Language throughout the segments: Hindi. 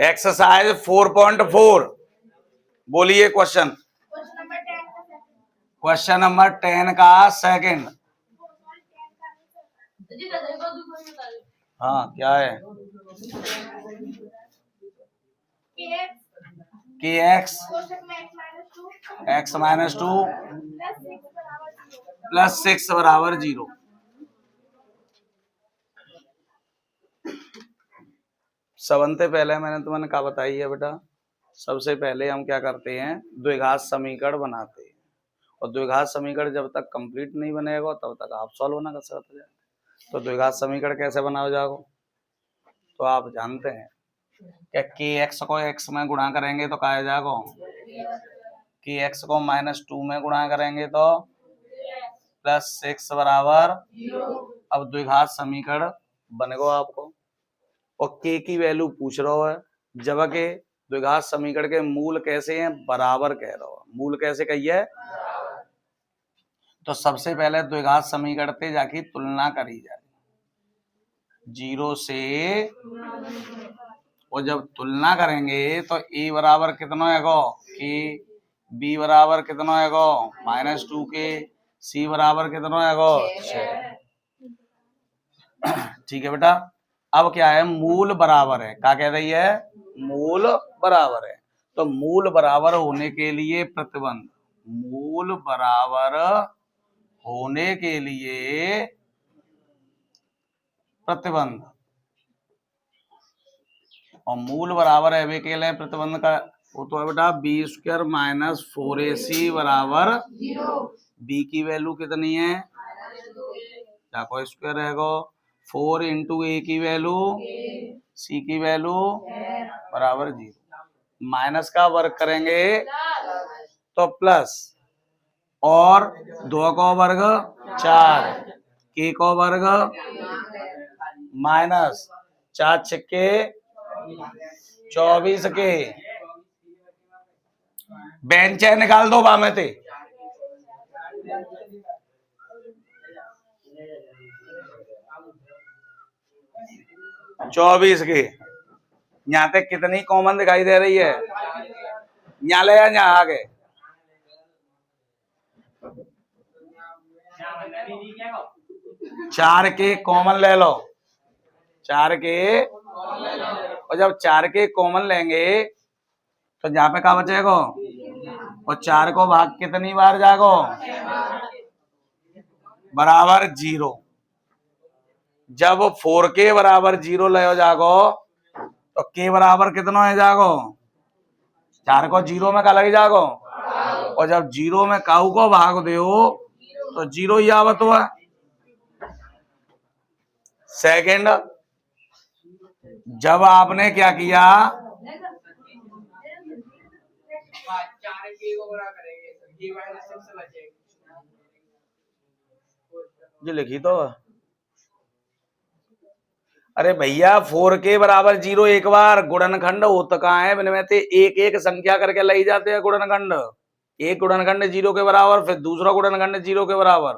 एक्सरसाइज 4.4 बोलिए क्वेश्चन। क्वेश्चन नंबर 10 का सेकंड। हाँ क्या है? के एक्स -2 प्लस 6 बराबर 0। सबसे पहले मैंने तुम्हें कहा बताई है बेटा, सबसे पहले हम क्या करते हैं, द्विघात समीकरण बनाते हैं। और द्विघात समीकरण जब तक कंप्लीट नहीं बनेगा तब तक आप सॉल्व होना कर सकते हैं। तो द्विघात समीकरण कैसे बनाओ जाओ, तो आप जानते हैं क्या, के एक्स को एक्स में गुणा करेंगे तो क्या जाएगा, के एक्स को -2 में गुणा करेंगे तो +6 बराबर। अब द्विघात समीकरण बनेगा आपको, और के की वैल्यू पूछ रहा है, जबकि द्विघात समीकरण के मूल कैसे हैं, बराबर कह रहा हो। मूल कैसे कहिए, तो सबसे पहले द्विघात समीकरण पे जाके तुलना करी जाए 0 से, और जब तुलना करेंगे तो a बराबर कितना है के, b बराबर कितना है -2 के, c बराबर कितना है 6। ठीक है बेटा। अब क्या है, मूल बराबर है, क्या कह रही है, मूल बराबर है। तो मूल बराबर होने के लिए प्रतिबंध, मूल बराबर होने के लिए प्रतिबंध, और मूल बराबर है वे के लिए प्रतिबंध का वो तो है बेटा b² - 4ac बराबर 0। b की वैल्यू कितनी है, क्या को स्क्वायर रहेगा, 4 × a की वैल्यू, c की वैल्यू बराबर 0। माइनस का वर्ग करेंगे तो प्लस, और 2 का वर्ग 4, k का वर्ग माइनस 4 छक्के 24 के, बेंच निकाल दो बामे थे। चौबीस के यहाँ पे कितनी कॉमन दिखाई दे रही है, यहाँ ले यहाँ आगे, चार के कॉमन ले लो, 4 के, और जब 4 के कॉमन लेंगे तो जहाँ पे क्या बचेगा, और 4 को भाग कितनी बार जागो, बराबर 0। जब 4k बराबर 0 ले जागो तो k बराबर कितना है जागो, 4 को 0 में का लग जागो, और जब 0 में काऊ को भाग दो तो 0 ही आवत हुआ। सेकंड, जब आपने क्या किया, जो लिखी तो, अरे भैया 4k बराबर 0 एक बार गुणनखंड होता कहाँ है, इनमें से एक एक संख्या करके लाई जाते हैं गुणनखंड। एक गुणनखंड 0 के बराबर, फिर दूसरा गुणनखंड 0 के बराबर।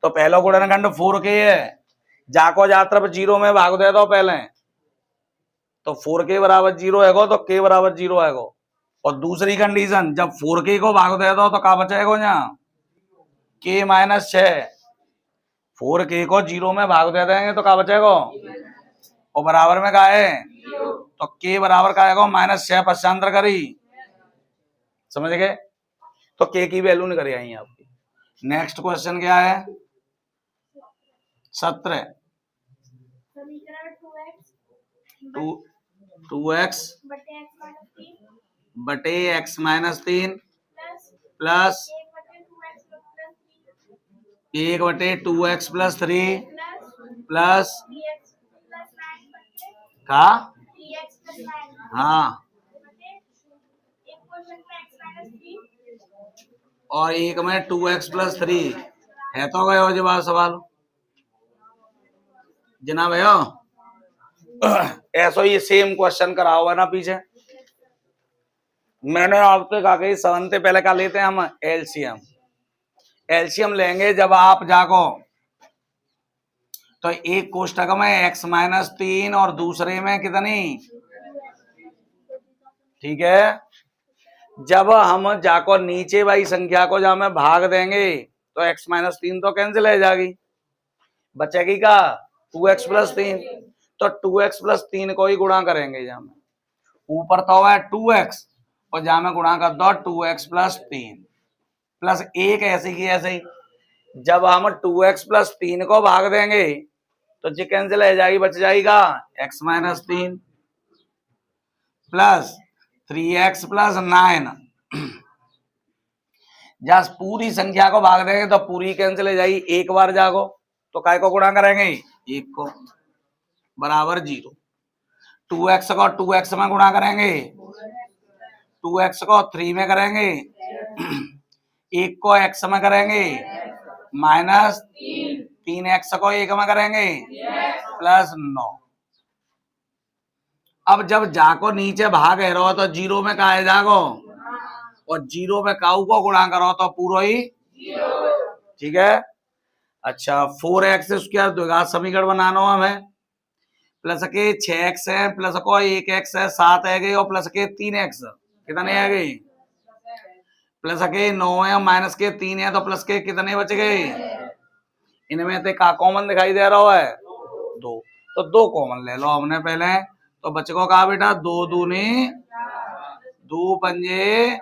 तो पहला गुणनखंड 4k है, जाको जा तरफ 0 में भाग दे दो पहले, तो 4k बराबर 0 है तो k बराबर 0 है। और दूसरी कंडीशन, जब 4k को भाग दे दो तो क्या बचेगा यहाँ, k -6। 4k को 0 में भाग दे देंगे तो क्या बचेगा, और बराबर में क्या है, तो k बराबर क्या आएगा -6 पश्चांतर करी, समझ गए। तो k की वैल्यू नहीं करी आई आपकी। नेक्स्ट क्वेश्चन क्या है, 17, 2x बटे x -3 प्लस 1 बटे 2x + 3 प्लस का, हाँ, और 1 में 2x + 3 है तो गए जवाब सवाल जनाब है। ऐसा ही सेम क्वेश्चन करा हुआ ना पीछे, मैंने आपसे कहा कि सबसे पहले क्या लेते हैं हम, एलसीएम। एलसीएम लेंगे जब आप जाको तो एक कोष्टक में x-3 और दूसरे में कितनी, ठीक है। जब हम जाको नीचे वाली संख्या को जब में भाग देंगे तो x-3 तो कैंसिल हो जाएगी, बचेगी का 2x+3। तो 2x+3 को ही गुणा करेंगे, जहाँ में ऊपर तो है 2x और जहाँ में गुणा कर दो 2x+3 प्लस एक, ऐसे की ऐसे ही। जब हम 2x+3 को भाग देंगे तो जी कैंसिल हो जाएगी, बच जाएगा x-3 प्लस 3x+9। जब पूरी संख्या को भाग देंगे तो पूरी कैंसिल हो जाएगी, एक बार जागो तो काय को गुणा करेंगे, एक को, बराबर 0। 2x को 2x में गुणा करेंगे, 2x को 3 में करेंगे, एक को x में करेंगे, माइनस 3x को 1 में करेंगे, प्लस 9। अब जब जाको नीचे भाग रहो तो 0 में का है जागो, और 0 में काऊ को गुणा करो तो पूरा ही, ठीक है। अच्छा 4x² द्विघात समीकरण बनाना हमें, प्लस के 6x है, प्लस को 1x है, 7 है गई, और प्लस के 3x कितने आ गई, प्लस के 9 है, माइनस के 3 है, तो प्लस के कितने बच गए, इनमें से का कॉमन दिखाई दे रहा है, 2। तो 2 कॉमन ले लो हमने पहले, तो बच्चों का बेटा 2 दूनी 2 पंजे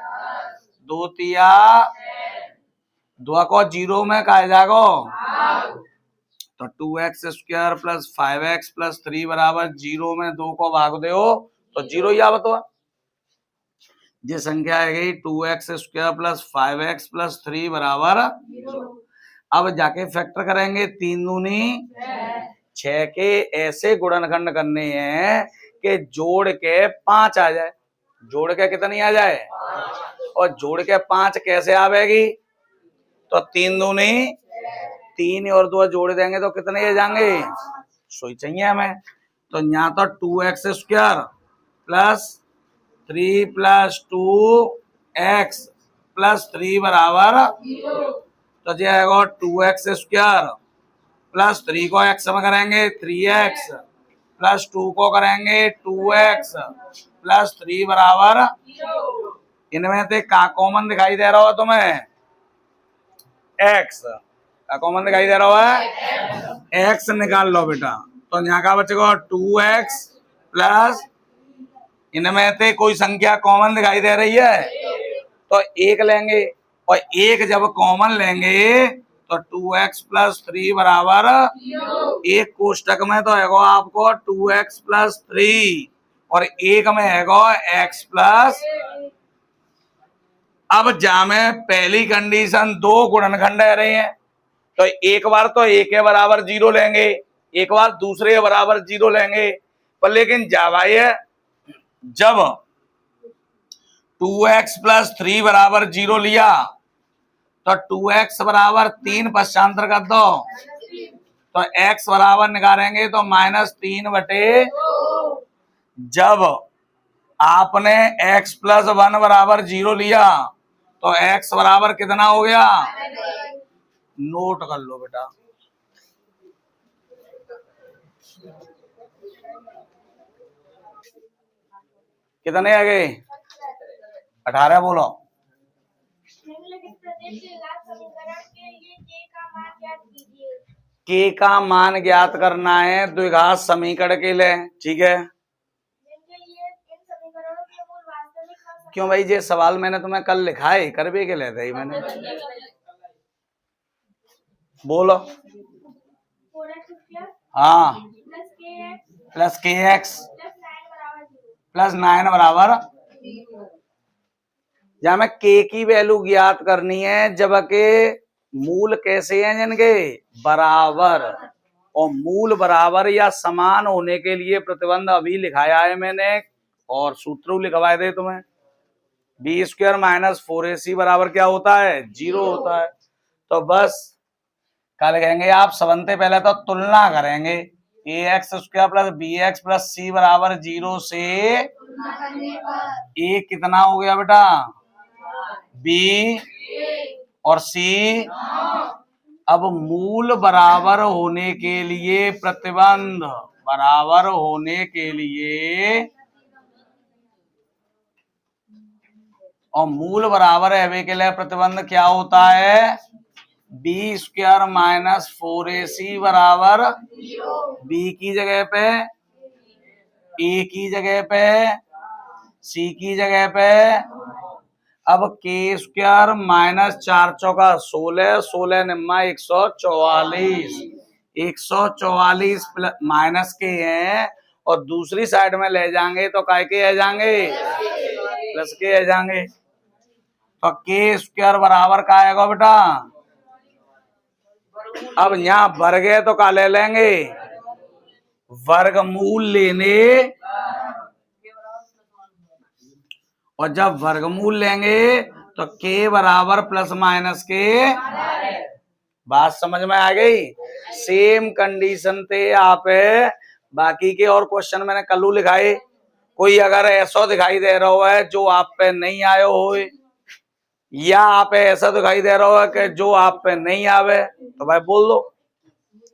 2 तिया 2 को 0 में कहा जाएगा, तो 2x² प्लस 5x प्लस 3 बराबर 0 में 2 को भाग दो तो 0 ही आवत हुआ। ये संख्या है गई 2x² प्लस 5x प्लस 3 बराबर 0। अब जाके फैक्टर करेंगे, 3 दूनी 6 के ऐसे गुणनखंड करने हैं कि जोड़ के 5 आ जाए, जोड़ के कितनी आ जाए, और जोड़ के 5 कैसे आवेगी, तो 3 दूनी 3 और 2 जोड़ देंगे तो कितने आ जाएंगे, सोई चाहिए हमें। तो यहाँ तो 2x² plus 3 plus 2x plus 3 बराबर, तो जाएगा 2x² प्लस 3 को x में करेंगे 3x प्लस 2 को करेंगे 2x प्लस 3 बराबर, इनमें से का कॉमन दिखाई दे रहा हो तुम्हें, x का कॉमन दिखाई दे रहा है, x निकाल लो बेटा। तो यहाँ का बचेगा 2x प्लस, इनमें से कोई संख्या कॉमन दिखाई दे रही है तो 1 लेंगे, और 1 जब कॉमन लेंगे तो 2x प्लस 3 बराबर, एक कोष्टक में तो है आपको 2x प्लस 3 और एक में है x प्लस। अब जामे पहली कंडीशन 2 गुणनखंड रह रहे हैं तो एक बार तो 1 के बराबर 0 लेंगे, एक बार दूसरे के बराबर 0 लेंगे, पर लेकिन जावाइए जब 2x प्लस 3 बराबर 0 लिया तो 2x बराबर 3 पश्चांतर कर दो तो x बराबर निकालेंगे तो -3/। जब आपने x प्लस 1 बराबर 0 लिया तो x बराबर कितना हो गया, नोट कर लो बेटा, कितने आ गए 18, बोलो। के का मान ज्ञात करना है द्विघात समीकरण के लिए, ठीक है। क्यों भाई, ये सवाल मैंने तुम्हें कल लिखा है, कर भी के लेते ही मैंने, बोलो। हाँ, प्लस kx प्लस 9 बराबर, जहाँ में k की वैल्यू ज्ञात करनी है जबकि मूल कैसे हैं जिनके बराबर, और मूल बराबर या समान होने के लिए प्रतिबंध अभी लिखाया है मैंने और सूत्र लिखवाए थे तुम्हें। b² माइनस 4ac बराबर क्या होता है, 0 होता है। तो बस क्या लिखेंगे आप, सबसे पहले तो तुलना करेंगे, ax² plus bx plus c बराबर 0 से a कितना हो गया बेटा, b और c। अब मूल बराबर होने के लिए प्रतिबंध बराबर होने के लिए और मूल बराबर है के लिए प्रतिबंध क्या होता है बी स्क्वायर माइनस 4ac बराबर बी की जगह पे ए की जगह पे सी की जगह पे अब के स्क्वायर माइनस 4 चौका 16 16 निम्मा 144 144 प्लस माइनस के हैं और दूसरी साइड में ले जाएंगे तो काय के आ जाएंगे प्लस के आ जाएंगे तो के स्क्वायर बराबर का आएगा बेटा अब यहाँ वर्ग है तो का ले लेंगे वर्गमूल लेने और जब वर्गमूल लेंगे तो के बराबर प्लस माइनस के बात समझ में आ गई सेम कंडीशन थे आप बाकी के और क्वेश्चन मैंने कल्लू लिखाए कोई अगर ऐसा दिखाई दे रहा है जो आप पे नहीं आए हो या आप ऐसा दिखाई दे रहा है कि जो आप पे नहीं आवे तो भाई बोल दो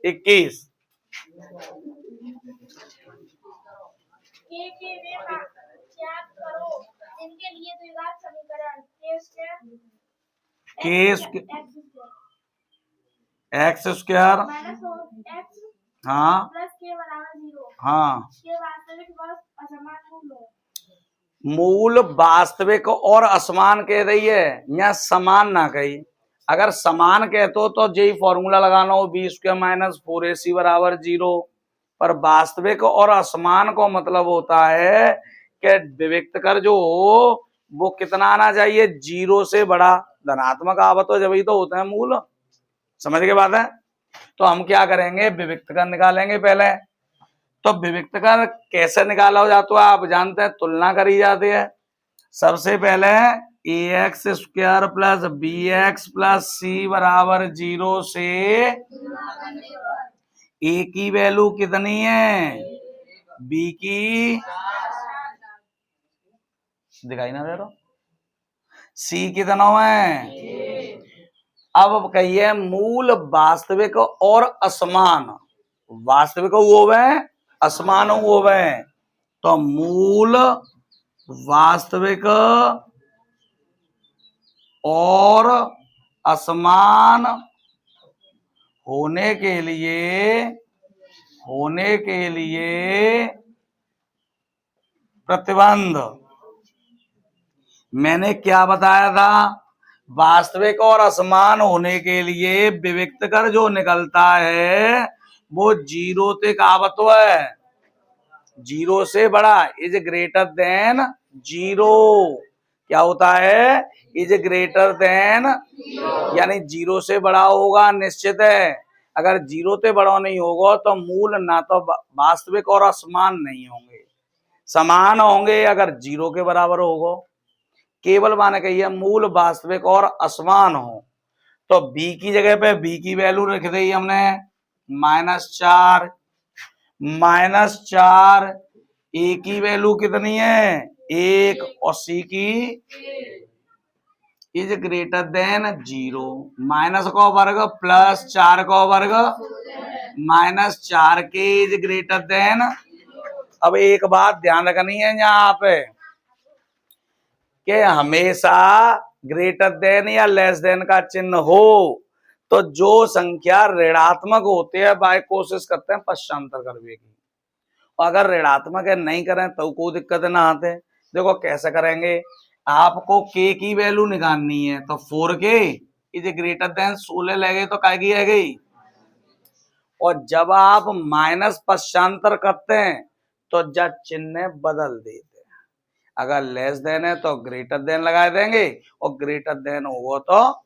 21 इनके लिए द्विघात समीकरण एक्स स्क्वायर हाँ प्लस के बराबर 0 हाँ के वास्तविक व असमान मूल वास्तविक और असमान कह रही है या समान ना कही अगर समान कहते तो यही फॉर्मूला लगाना हो बी स्क्वायर माइनस 4ac बराबर 0 पर वास्तविक और असमान को मतलब होता है कि विविक्त कर जो हो वो कितना आना चाहिए 0 से बड़ा धनात्मक आवत हो जब ही तो होता है मूल समझ के बात है तो हम क्या करेंगे विविक्त कर निकालेंगे पहले तो विविक्त कर कैसे निकाला हो जाता है आप जानते हैं तुलना करी जाती है सबसे पहले ax square plus b x plus c बराबर 0 से ए की वैल्यू कितनी है बी की दिखाई ना दे रहा सी कितना है अब कहिए मूल वास्तविक और असमान वास्तविक हुए असमान हुए तो मूल वास्तविक और असमान होने के लिए प्रतिबंध मैंने क्या बताया था वास्तविक और असमान होने के लिए विविक्त कर जो निकलता है वो 0 तक आवत है 0 से बड़ा इज ग्रेटर देन 0 क्या होता है इज ग्रेटर देन यानी 0 से बड़ा होगा निश्चित है अगर 0 से बड़ा नहीं होगा तो मूल ना तो वास्तविक और असमान नहीं होंगे समान होंगे अगर 0 के बराबर होगा केवल माने कहिए मूल वास्तविक और असमान हो तो b की जगह पे b की वैल्यू रख दी हमने -4 a की वैल्यू कितनी है 1 और c की इज ग्रेटर देन 0 माइनस का वर्ग प्लस 4 का वर्ग -4 के इज ग्रेटर देन अब एक बात ध्यान रखनी है यहाँ पे कि हमेशा ग्रेटर देन या लेस देन का चिन्ह हो तो जो संख्या ऋणात्मक होते हैं भाई कोशिश करते हैं पश्चांतर करने की अगर ऋणात्मक है नहीं करें तो कोई दिक्कत ना आते देखो कैसे करेंगे आपको के की वैल्यू निकालनी है तो 4k इज ग्रेटर देन 16 लगे तो काय की है गई और जब आप माइनस पश्चांतर करते हैं तो जब चिन्ह बदल देते अगर लेस देन है तो ग्रेटर देन लगा देंगे और ग्रेटर देन होगा तो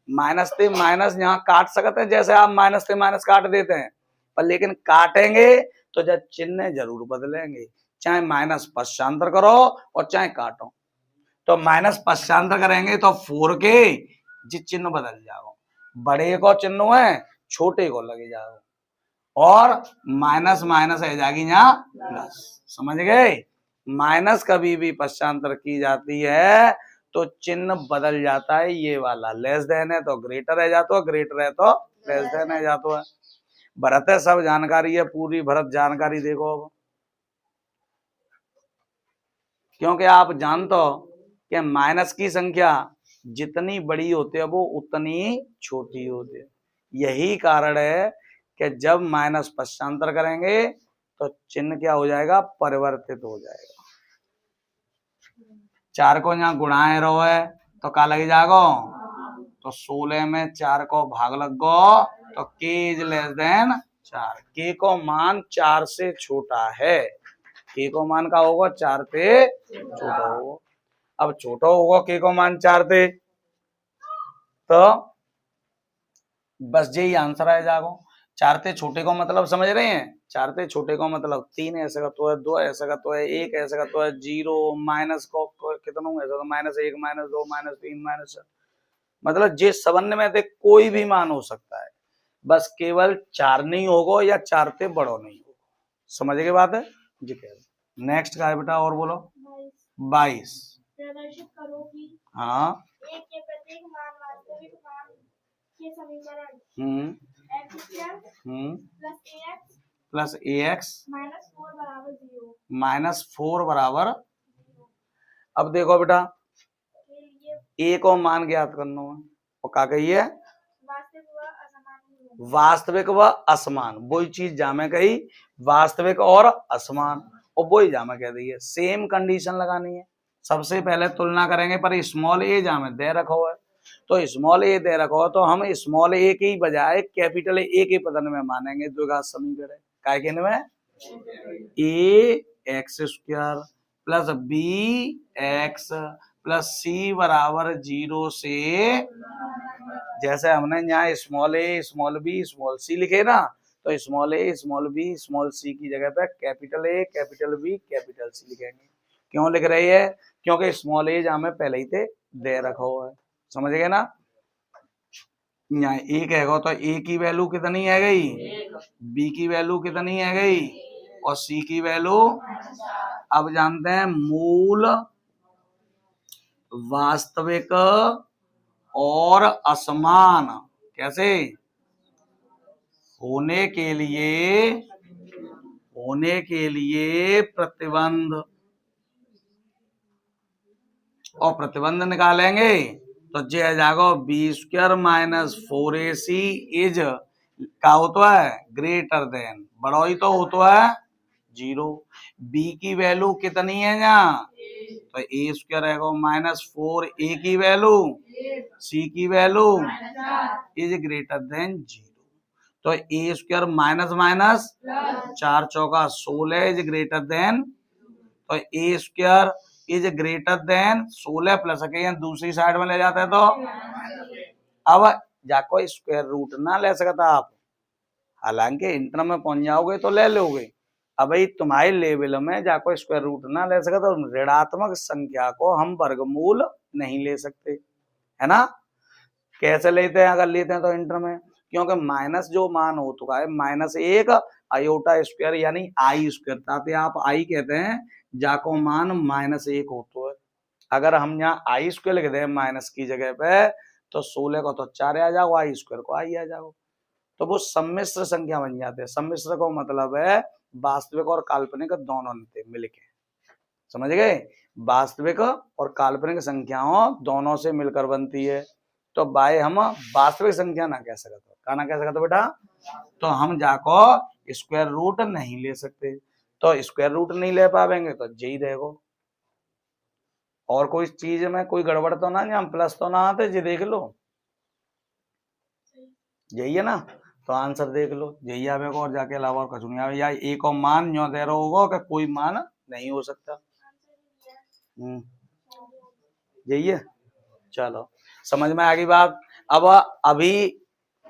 माइनस से माइनस यहाँ काट सकते हैं जैसे आप माइनस से माइनस काट देते हैं पर लेकिन काटेंगे तो जब चिन्ह जरूर बदलेंगे चाहे माइनस पश्चांतर करो और चाहे काटो तो माइनस पश्चांतर करेंगे तो 4k जिस चिन्ह बदल जाओ बड़े को चिन्ह है छोटे को लगे जाओ और माइनस माइनस आ जाएगी यहाँ प्लस समझ गए माइनस कभी भी पश्चांतर की जाती है तो चिन्ह बदल जाता है, ये वाला लेस देन है तो ग्रेटर रह जाता है, ग्रेटर है तो लेस देन है जाता है। भरत है, सब जानकारी है, पूरी भरत जानकारी देखो अब, क्योंकि आप जानते हो कि माइनस की संख्या जितनी बड़ी होती है वो उतनी छोटी होती है। यही कारण है कि जब माइनस पश्चांतर करेंगे तो चिन्ह क्या हो जाएगा, परिवर्तित हो जाएगा। 4 को यहाँ गुणाए रहो है तो क्या लग जाएगा, तो 16 में 4 को भाग लगो तो k is less than 4। k को मान 4 से छोटा है, k को मान का होगा 4 से छोटा होगा। अब छोटा होगा k को मान 4 से, तो बस यही आंसर आ जाएगा। 4 से छोटे को मतलब समझ रहे हैं, 4 से छोटे को मतलब 3 ऐसे का तो है, 2 ऐसे का तो है, 1 ऐसे का तो है, 0 माइनस को कितना ऐसा तो -1 -2 -3 -4, मतलब जिस संबंध में से कोई भी मान हो सकता है, बस केवल 4 नहीं होगा या 4 से बड़ो नहीं होगा। समझ के बात है जी। कह नेक्स्ट का है बेटा, और बोलो। 22 प्रदर्शित करो कि हाँ एक के प्रत्येक मान वास्तविक मान के समीकरण x प्लस ax -4 बराबर 0 -4 बराबर। अब देखो बेटा, के लिए a को मान ज्ञात करना है और क्या कहिए, वास्तविक व असमान वास्तविक व असमान, वही चीज जामे कही, वास्तविक और असमान, और वही जामे कह दी है। सेम कंडीशन लगानी है। सबसे पहले तुलना करेंगे, पर स्मॉल ए जामे दे रखा हुआ है, तो स्मॉल ए दे रखा हो तो हम स्मॉल ए के ही बजाय कैपिटल ए के पदन में मानेंगे द्विघात समीकरण। काय के में a x square plus b x plus c बराबर 0 से, जैसे हमने यहाँ small a small b small c लिखे ना, तो small a small b small c की जगह पे capital A capital B capital C लिखेंगे। क्यों लिख रही है, क्योंकि स्मॉल ए हमें पहले ही से दे रखा हुआ है। समझ गए ना। यहाँ ए कहेगा तो ए की वैल्यू कितनी है गई, बी की वैल्यू कितनी है गई, और सी की वैल्यू। अब जानते हैं मूल, वास्तविक और असमान कैसे होने के लिए प्रतिबंध, और प्रतिबंध निकालेंगे तो जे आ जाएगा b² - 4ac इज क्या होता है, ग्रेटर देन, बड़ा ही तो होता है 0। b की वैल्यू कितनी है यहाँ, तो a² रहेगा -4a की वैल्यू, c की वैल्यू इज ग्रेटर देन 0। तो a² माइनस माइनस 4 चौका 16 इज ग्रेटर देन, तो a² is greater than 16 plus के दूसरी साइड में ले जाते हैं तो अब जाको स्क्वायर रूट ना ले सकता आप, हालांकि इंटर में पहुंच जाओगे तो ले लोगे। अब भाई तुम्हारे लेवल में जाको स्क्वायर रूट ना ले सकता, तो ऋणात्मक संख्या को हम वर्गमूल नहीं ले सकते, है ना। कैसे लेते हैं, अगर लेते हैं तो इंटर में, क्योंकि माइनस जो मान हो चुका है -1 आयोटा स्क्वायर यानी i², ताकि आप आई कहते हैं जाको मान -1 होता है। अगर हम यहाँ i² लिख दें माइनस की जगह पे, तो 16 को तो 4 आ जाओ, i² को आई आ जाओ, तो वो सम्मिश्र संख्या बन जाते हैं। सम्मिश्र को मतलब है वास्तविक और काल्पनिक दोनों मिलके, समझ गए। वास्तविक और काल्पनिक संख्याओं दोनों से मिलकर बनती है, तो बाय हम वास्तविक संख्या ना कह सकते, ना कह सकते बेटा, तो हम जाको स्क्वायर रूट नहीं ले सकते, तो स्क्वायर रूट नहीं ले पाएंगे तो यही रहेगा। और कोई चीज में कोई गड़बड़ तो ना, हम प्लस तो ना आते जी, देख लो यही है ना, तो आंसर देख लो यही आवेगा, और जाके अलावा और कुछ नहीं आवे। या ए को मान जो दे रहा होगा कि कोई मान नहीं हो सकता, यही है। चलो समझ में आ गई बात। अब अभी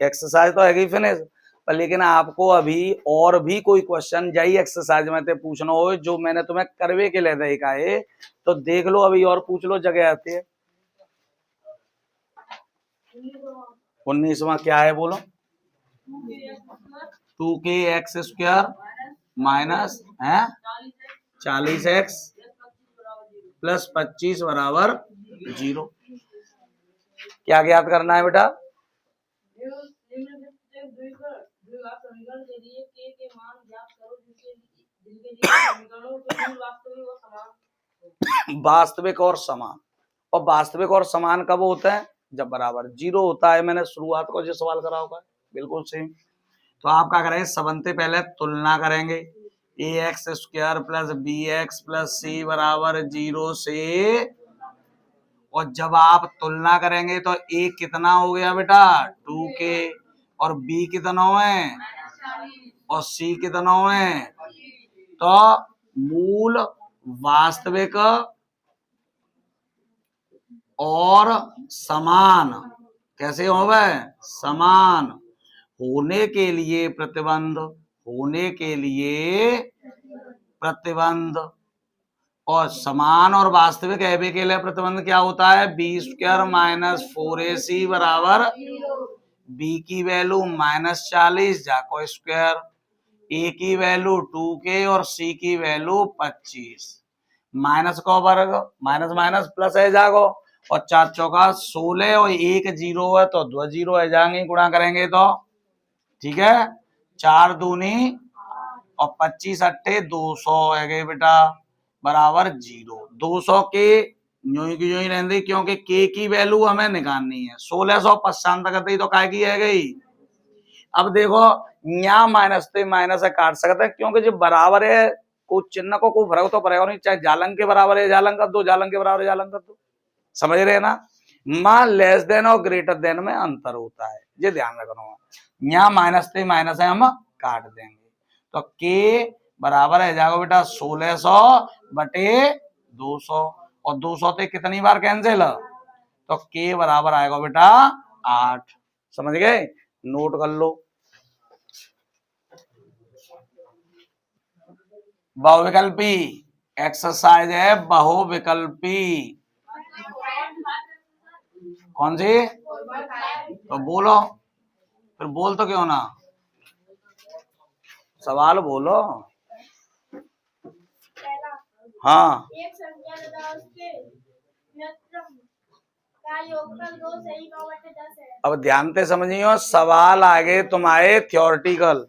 एक्सरसाइज तो है फिनिश, पर लेकिन आपको अभी और भी कोई क्वेश्चन जाई एक्सरसाइज में ते पूछना हो जो मैंने तुम्हें करवे के लिए देखा है, तो देख लो अभी और पूछ लो, जगह आती है। 19वां क्या है बोलो, 2kx² माइनस है 40x प्लस 25 बराबर 0। क्या ज्ञात करना है बेटा? समीकरण के लिए के मान ज्ञात करो जिनके लिए समीकरणों के मूल वास्तविक और समान। वास्तविक और समान। और वास्तविक और समान कब होता है? जब बराबर 0 होता है। मैंने शुरुआत को जो सवाल करा होगा बिल्कुल सेम। तो आप क्या करेंगे? सबसे पहले तुलना करेंगे a x square plus b x plus c बराबर 0 से। और जब आप तुलना करेंगे तो ए कितना हो गया बेटा? 2k। और बी कितना है? और सी कितना है? तो मूल, वास्तविक और समान कैसे हो गए? समान होने के लिए प्रतिबंध, होने के लिए प्रतिबंध। और समान और वास्तविक एबी के लिए प्रतिबंध क्या होता है? बी स्क्वायर माइनस 4ac बराबर बी की वैल्यू -40 जाको स्क्वायर, ए की वैल्यू 2k और सी की वैल्यू 25। माइनस को वर्ग, माइनस माइनस प्लस है जागो। और 4 चौका 16 और 1 0 है तो 2 0 है जाएंगे, गुणा करेंगे तो ठीक है। 4 दूनी और 25 अट्ठे 200 है गए बेटा बराबर 0। 200 के यूं ही रहती क्योंकि के की वैल्यू हमें निकालनी है। 1695 तो काय की है गई। अब देखो यहाँ माइनस से माइनस काट सकते हैं क्योंकि जब बराबर है को चिन्ह को कोई फर्क तो पड़ेगा नहीं, चाहे जालंग के बराबर है जालंग कर दो, जालंग के बराबर है जालंग कर दो। समझ रहे हैं ना? मां लेस देन और ग्रेटर देन में अंतर होता है, ये ध्यान रखना। यहाँ माइनस से माइनस है हम काट देंगे तो के बराबर है जाएगा बेटा 1600 बटे 200। और 200 से कितनी बार कैंसिल तो के बराबर आएगा बेटा 8। समझ गए? नोट कर लो। बहुविकल्पी एक्सरसाइज है, बहुविकल्पी। कौन सी? तो बोलो, फिर बोल तो क्यों ना, सवाल बोलो। हाँ, एक संख्या तथा उसके व्युत्क्रम का योगफल 2 सही 9/10 है। अब ध्यान से समझियो, सवाल आगे तुम्हारे थ्योरेटिकल,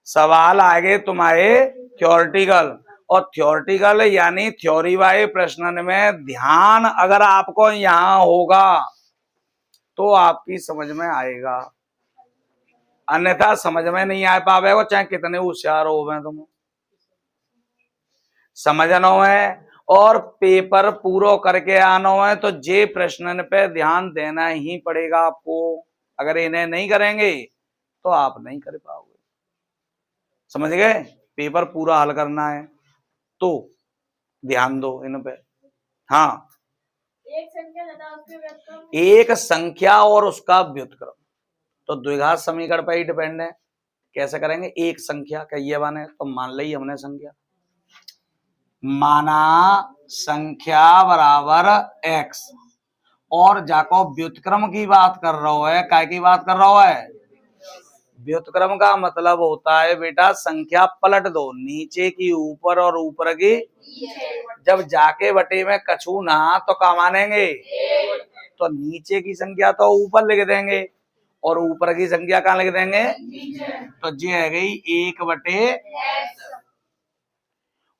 सवाल आगे तुम्हारे थ्योरेटिकल। और थ्योरेटिकल यानी थ्योरी वाले प्रश्न में ध्यान अगर आपको यहाँ होगा तो आपकी समझ में आएगा, अन्यथा समझ में नहीं आ पाएगा चाहे कितने होशियार हो गए तुम। समझना है और पेपर पूरा करके आना है तो जे प्रश्न पे ध्यान देना ही पड़ेगा आपको। अगर इन्हें नहीं करेंगे तो आप नहीं कर पाओगे। समझ गए? पेपर पूरा हल करना है तो ध्यान दो इन पे। हाँ, एक संख्या तथा उसके व्युत्क्रम, एक संख्या और उसका व्युत्क्रम तो द्विघात समीकरण पर ही डिपेंड है। कैसे करेंगे? एक संख्या का ये माने तो मान ली हमने संख्या, माना संख्या बराबर x और जाको व्युत्क्रम की बात कर रहा है। काय की बात कर रहा है? व्युत्क्रम का मतलब होता है बेटा संख्या पलट दो, नीचे की ऊपर और ऊपर की जब जाके बटे में कछू ना तो क्या मानेंगे? तो नीचे की संख्या तो ऊपर लिख देंगे और ऊपर की संख्या कहाँ लिख देंगे? तो ये है गई 1/x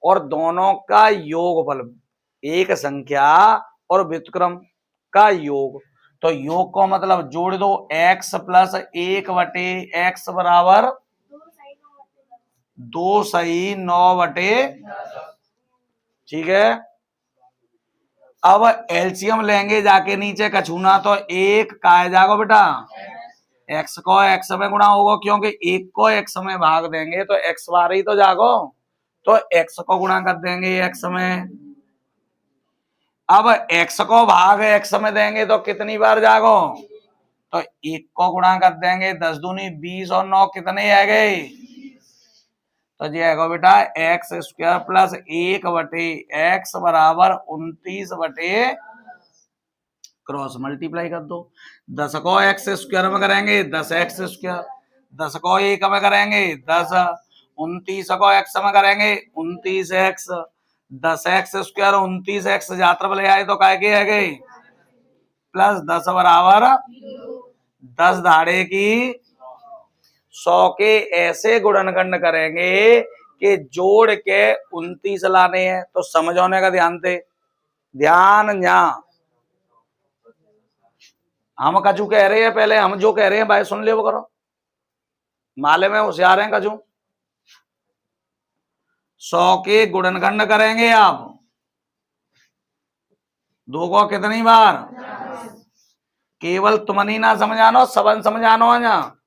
और दोनों का योगफल, एक संख्या और व्युत्क्रम का योग। तो योग को मतलब जोड़ दो, x प्लस 1/x बराबर 2 सही 9/10। ठीक है। अब एलसीएम लेंगे जाके नीचे कछूना तो एक का जाएगा बेटा x को x में गुणा होगा क्योंकि एक को x में भाग देंगे तो x बार ही तो जागो, तो x को गुणा कर देंगे x में। अब x को भाग x में देंगे तो कितनी बार जागो? तो 1 को गुणा कर देंगे, 10 दूनी 20 और 9 कितने आ गए? तो ये आएगा बेटा x स्क्वायर प्लस 1/x बराबर 29 क्रॉस मल्टीप्लाई कर दो। 10 को x स्क्वायर में करेंगे 10x स्क्वायर, 10 को 1 में करेंगे 10, 29 को x में करेंगे 29x, 10x² 29x जातर ले आए तो काय के है गई प्लस 10 बराबर 10 धाड़े की 100 के ऐसे गुणनखंड करेंगे कि जोड़ के 29 लाने हैं। तो समझ होने का ध्यान दे, ध्यान यहाँ हम कछु कह रहे हैं, पहले हम जो कह रहे हैं भाई सुन ले वो करो, माले में होशियार हैं कछु। 100 के गुणनखंड करेंगे आप, 2 को कितनी बार, केवल तुमनी ना समझानो सबन समझानो है। यहाँ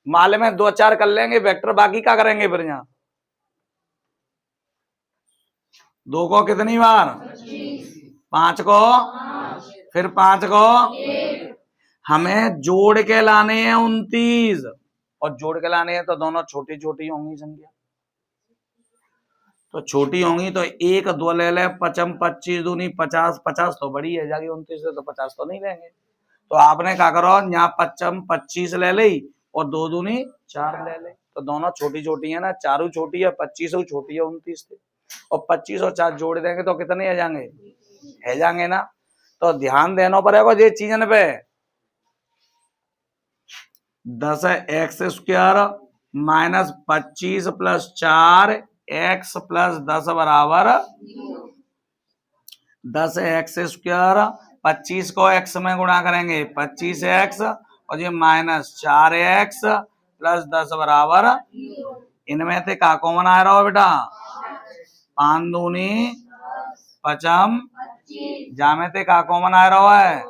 माले में 2 4 कर लेंगे वेक्टर, बाकी क्या करेंगे फिर यहाँ 2 को कितनी बार, 5 को, फिर 5 को हमें जोड़ के लाने हैं 29, और जोड़ के लाने हैं तो दोनों छोटी छोटी होंगी संख्या, तो छोटी होंगी तो 1 2 ले ले, 5 25 दूनी 50, 50 तो बड़ी है जाएगी 29 से, तो 50 तो नहीं लेंगे। तो आपने क्या करो यहाँ 5 25 ले ली और 2 दूनी 4 ले ले, तो दोनों छोटी छोटी है ना, 4 छोटी है 25 छोटी है 29 से, और 25 और 4 जोड़ देंगे तो कितने है जाएंगे ना। तो ध्यान देना पड़ेगा ये चीजन पे, 10x² minus 25 plus 4x plus 10 बराबर 10x², 25 को x में गुणा करेंगे 25x, और ये माइनस 4x प्लस 10 बराबर, इनमें से का कॉमन आ रहा हो बेटा, 5 दूनी 5, जामे ते का कॉमन आ रहा है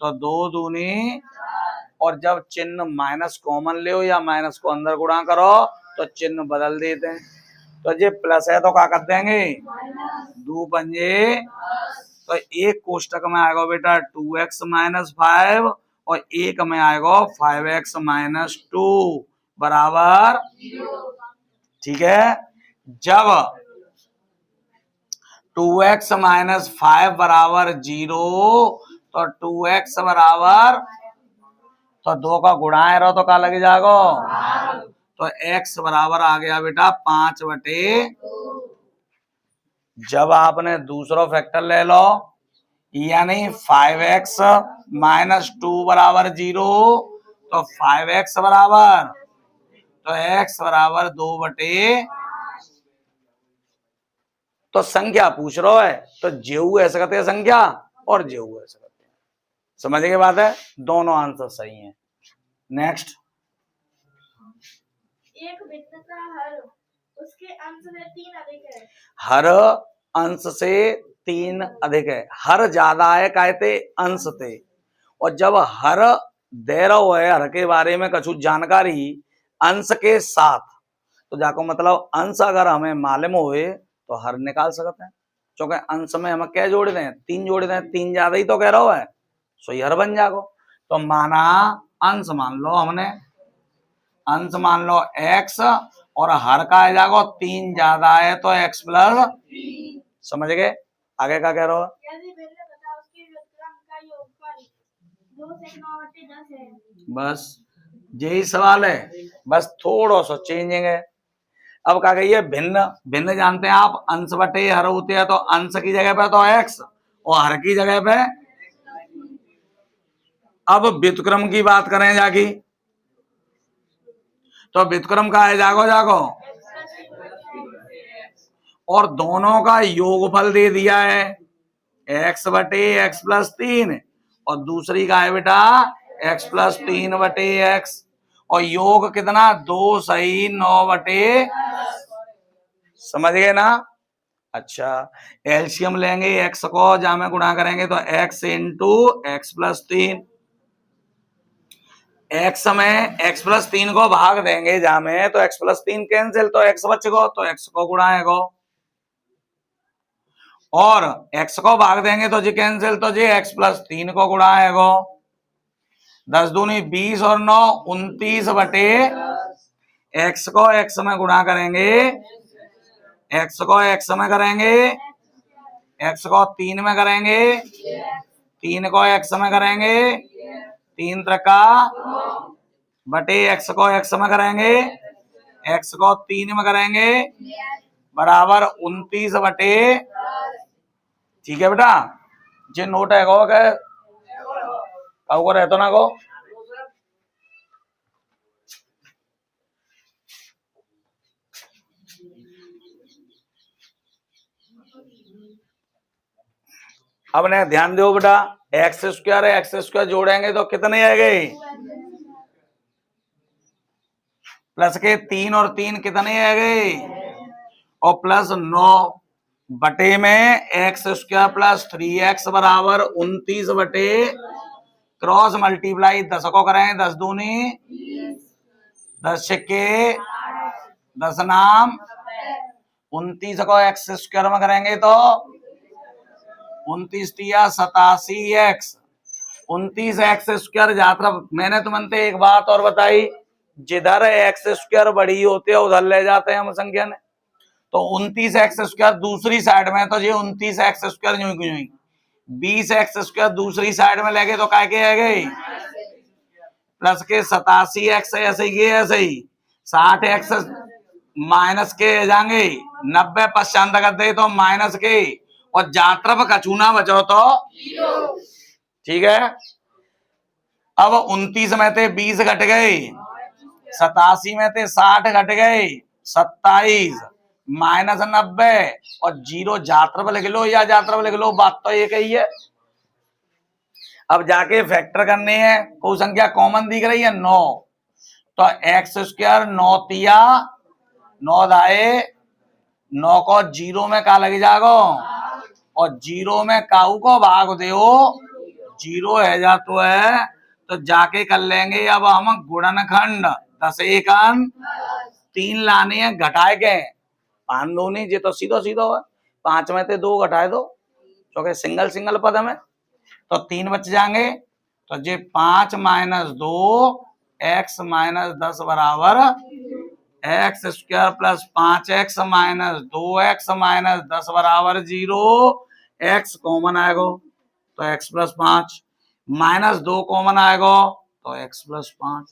तो 2 दूनी, और जब चिन्ह माइनस कॉमन ले हो या माइनस को अंदर गुणा करो तो चिन्ह बदल देते हैं। तो ये प्लस है तो क्या कर देंगे 2 पंजे, तो एक कोष्टक में आएगा बेटा 2x माइनस 5 और एक में आएगा 5x माइनस 2 बराबर, ठीक है। जब 2x माइनस 5 बराबर 0 तो 2x बराबर, तो 2 का गुणा है रहो तो क्या लगे जाएगा, तो x बराबर आ गया बेटा 5/2। जब आपने दूसरा फैक्टर ले लो यानी 5x माइनस 2 बराबर 0, तो 5x बराबर, तो x बराबर 2/, तो संख्या पूछ रहा है तो जेऊ ऐसे करते हैं संख्या और जेऊ ऐसे करते हैं, समझ के बात है, दोनों आंसर सही हैं। नेक्स्ट, एक भिन्न का हर उसके अंश से 3 अधिक है, हर अंश से 3 अधिक है, हर ज्यादा है कहते अंश थे, और जब हर दे रहा है हर के बारे में कुछ जानकारी अंश के साथ, तो जाको मतलब अंश अगर हमें मालूम होए तो हर निकाल सकते हैं, क्योंकि अंश में हम क्या जोड़ दें 3 जोड़ दें, 3 ज्यादा ही तो कह रहा है सो हर बन जागो। तो माना अंश मान लो हमने, अंश मान लो x और हर का आ जाएगा 3 ज्यादा है तो x प्लस, समझ गए, आगे क्या कह रहे हो, यदि भिन्न तथा उसके व्युत्क्रम का योगफल 2 से 9/10 है, बस यही सवाल है, बस थोड़ा सा चेंजिंग है। अब क्या कहिए भिन्न, भिन्न जानते हैं आप अंश बटे हर होते हैं, तो अंश की जगह पे तो x और हर की जगह पे, अब व्युत्क्रम की बात करें जाकी, तो व्युत्क्रम का है जागो और दोनों का योगफल दे दिया है x बटे x प्लस 3, और दूसरी का है बेटा x प्लस 3 बटे x, और योग कितना 2 सही 9/, समझ गए ना। अच्छा एलसीएम लेंगे x को जहां में गुणा करेंगे तो x into x plus 3, x में x प्लस 3 को भाग देंगे जहां में तो x प्लस 3 कैंसिल, तो x बचेगा तो x को गुणाएगा, और x को भाग देंगे तो जी कैंसिल, तो जी x प्लस 3 को गुणाएगा, 10 दूनी 20 और 9 29/, x को x में गुणा करेंगे, x को x में करेंगे, x को 3 में करेंगे, 3 को x में करेंगे, 3 त्रिका बटे x को x में करेंगे, x को 3 में करेंगे, बराबर 29 बटे, ठीक है बेटा, जे नोट है गो के को रहतो ना गो। अब ने ध्यान दो बेटा, एक्स स्क्वायर है, एक्स स्क्वायर जोड़ेंगे तो कितने आ गए, प्लस के 3 और 3 कितने आ गए, और प्लस 9 बटे में एक्स स्क्वायर प्लस 3x बराबर 29 बटे क्रॉस मल्टीप्लाई 10 को करें, 10 दूनी 10 छक्के 10 नाम 29 को एक्स स्क्वायर में करेंगे तो 29 तिया 87x, 29 एक्स स्क्वायर जाता। मैंने तुमसे एक बात और बताई, जिधर एक्स स्क्वायर बड़ी होती है उधर ले जाते हैं हम संख्या ने, तो 29 एक्स स्क्वायर दूसरी साइड में, तो ये 29 एक्स स्क्वायर यूं क्यों, 20 एक्स स्क्वायर दूसरी साइड में लेके तो क्या के आ गए, प्लस के 87x ऐसे ही 60x माइनस के जाएंगे, 90 पश्चात कर दे तो माइनस के, और जहां तरफ कचूना बचो तो, ठीक है। अब 29 में थे 20 घट गए, 87 में थे 60 घट गए, 27 माइनस 90 और 0 जातर लिख लो या जातर लिख लो, बात तो एक ही है। अब जाके फैक्टर करने हैं, कोई संख्या कॉमन दिख रही है 9, तो एक्स स्क्वायर 9 तिया 9 दाए 9 को 0 में का लग जागो, और 0 में काऊ को भाग दो, 0 है जातो है, तो जाके कर लेंगे अब हम गुणनखंड। 10 एकन 3 लाने हैं घटाए के, 5 दो नहीं, ये तो सीधो सीधो है, 5 में से 2 घटाए दो, क्योंकि सिंगल सिंगल पद में, तो 3 बच जाएंगे, तो ये 5 माइनस 2 एक्स माइनस 10 बराबर x square plus 5x minus 2x minus 10 बराबर 0, एक्स कॉमन आएगा तो x प्लस 5, माइनस 2 कॉमन आएगा तो x प्लस 5,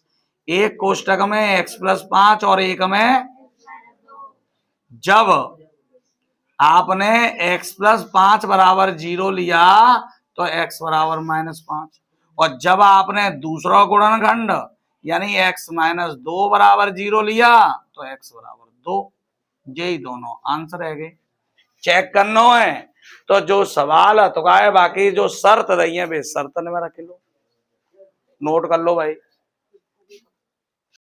एक कोष्टक में x प्लस 5 और एक में, जब आपने x प्लस 5 बराबर 0 लिया तो x बराबर माइनस 5, और जब आपने दूसरा गुणनखंड यानी x माइनस 2 बराबर 0 लिया तो x बराबर 2, यही दोनों आंसर है गए। चेक करना है तो जो सवाल है तो का है, बाकी जो शर्त रही है वे शर्त में रख लो, नोट कर लो भाई।